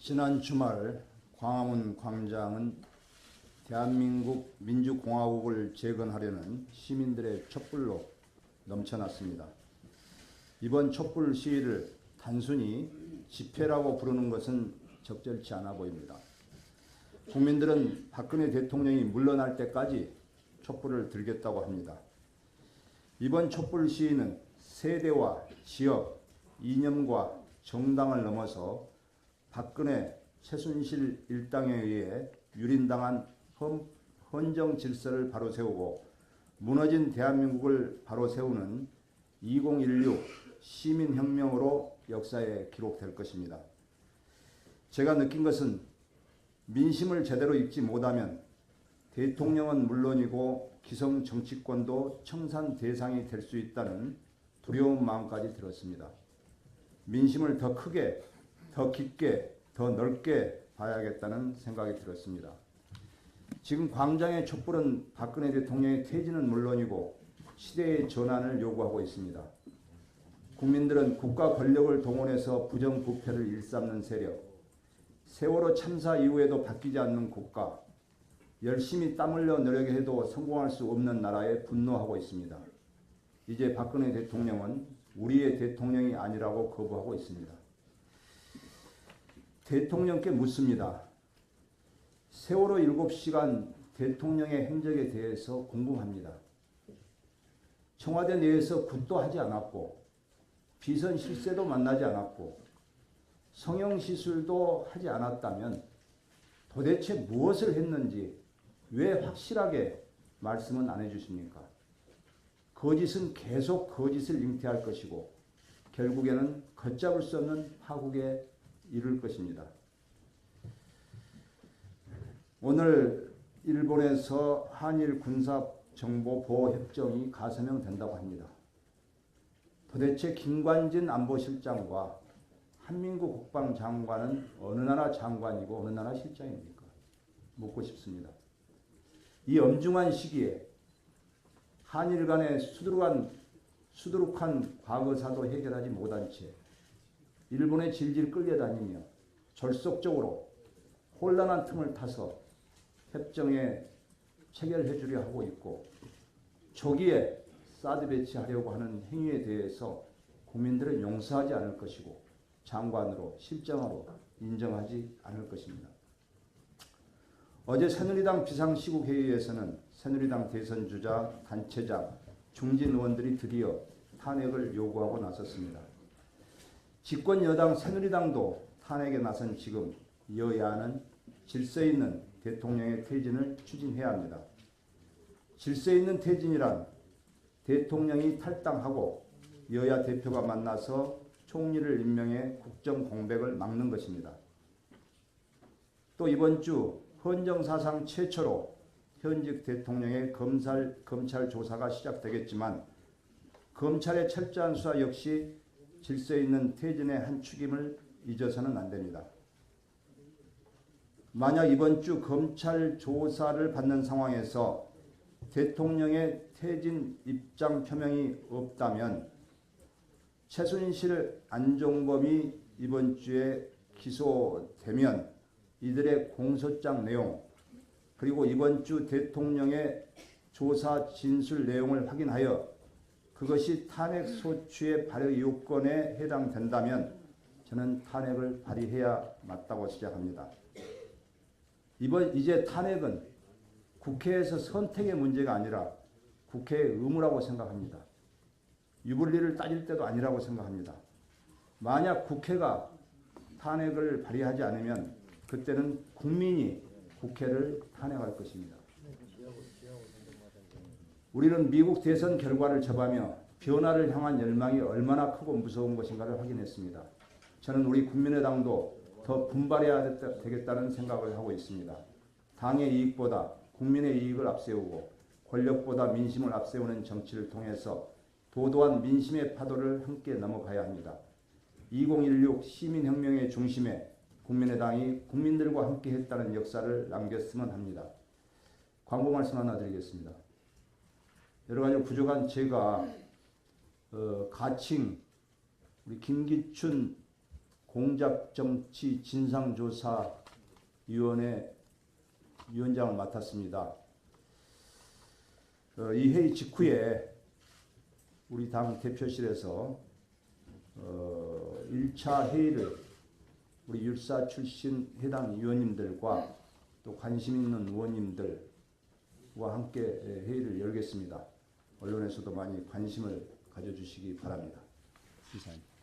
지난 주말 광화문 광장은 대한민국 민주공화국을 재건하려는 시민들의 촛불로 넘쳐났습니다. 이번 촛불 시위를 단순히 집회라고 부르는 것은 적절치 않아 보입니다. 국민들은 박근혜 대통령이 물러날 때까지 촛불을 들겠다고 합니다. 이번 촛불 시위는 세대와 지역, 이념과 정당을 넘어서 박근혜, 최순실 일당에 의해 유린당한 헌정 질서를 바로 세우고 무너진 대한민국을 바로 세우는 2016 시민혁명으로 역사에 기록될 것입니다. 제가 느낀 것은 민심을 제대로 읽지 못하면 대통령은 물론이고 기성 정치권도 청산 대상이 될 수 있다는 두려운 마음까지 들었습니다. 민심을 더 크게, 더 깊게, 더 넓게 봐야겠다는 생각이 들었습니다. 지금 광장의 촛불은 박근혜 대통령의 퇴진은 물론이고 시대의 전환을 요구하고 있습니다. 국민들은 국가 권력을 동원해서 부정부패를 일삼는 세력, 세월호 참사 이후에도 바뀌지 않는 국가, 열심히 땀 흘려 노력해도 성공할 수 없는 나라에 분노하고 있습니다. 이제 박근혜 대통령은 우리의 대통령이 아니라고 거부하고 있습니다. 대통령께 묻습니다. 세월호 7시간 대통령의 행적에 대해서 궁금합니다. 청와대 내에서 굿도 하지 않았고 비선 실세도 만나지 않았고 성형시술도 하지 않았다면 도대체 무엇을 했는지 왜 확실하게 말씀은 안 해주십니까? 거짓은 계속 거짓을 잉태할 것이고 결국에는 걷잡을 수 없는 파국에 이를 것입니다. 오늘 일본에서 한일 군사정보보호협정이 가서명된다고 합니다. 도대체 김관진 안보실장과 한민구 국방장관은 어느 나라 장관이고 어느 나라 실장입니까? 묻고 싶습니다. 이 엄중한 시기에 한일 간의 수두룩한 과거사도 해결하지 못한 채 일본에 질질 끌려다니며 졸속적으로 혼란한 틈을 타서 협정에 체결해 주려 하고 있고 초기에 사드 배치하려고 하는 행위에 대해서 국민들은 용서하지 않을 것이고 장관으로 실장으로 인정하지 않을 것입니다. 어제 새누리당 비상시국회의에서는 새누리당 대선주자, 단체장, 중진 의원들이 드디어 탄핵을 요구하고 나섰습니다. 집권 여당 새누리당도 탄핵에 나선 지금 여야는 질서 있는 대통령의 퇴진을 추진해야 합니다. 질서 있는 퇴진이란 대통령이 탈당하고 여야 대표가 만나서 총리를 임명해 국정 공백을 막는 것입니다. 또 이번 주 헌정사상 최초로 현직 대통령의 검찰 조사가 시작되겠지만 검찰의 철저한 수사 역시 질서 있는 퇴진의 한 축임을 잊어서는 안 됩니다. 만약 이번 주 검찰 조사를 받는 상황에서 대통령의 퇴진 입장 표명이 없다면 최순실, 안종범이 이번 주에 기소되면 이들의 공소장 내용 그리고 이번 주 대통령의 조사 진술 내용을 확인하여 그것이 탄핵 소추의 발의 요건에 해당된다면 저는 탄핵을 발의해야 맞다고 시작합니다. 이제 탄핵은 국회에서 선택의 문제가 아니라 국회의 의무라고 생각합니다. 유불리를 따질 때도 아니라고 생각합니다. 만약 국회가 탄핵을 발의하지 않으면 그때는 국민이 국회를 탄핵할 것입니다. 우리는 미국 대선 결과를 접하며 변화를 향한 열망이 얼마나 크고 무서운 것인가를 확인했습니다. 저는 우리 국민의당도 더 분발해야 되겠다는 생각을 하고 있습니다. 당의 이익보다 국민의 이익을 앞세우고 권력보다 민심을 앞세우는 정치를 통해서 도도한 민심의 파도를 함께 넘어가야 합니다. 2016 시민혁명의 중심에 국민의당이 국민들과 함께 했다는 역사를 남겼으면 합니다. 광고 말씀 하나 드리겠습니다. 여러 가지 부족한 제가 가칭 우리 김기춘 공작정치 진상조사위원회 위원장을 맡았습니다. 이 회의 직후에 우리 당 대표실에서 1차 회의를 우리 율사 출신 해당 위원님들과 또 관심 있는 의원님들과 함께 회의를 열겠습니다. 언론에서도 많이 관심을 가져주시기 바랍니다. 이상입니다.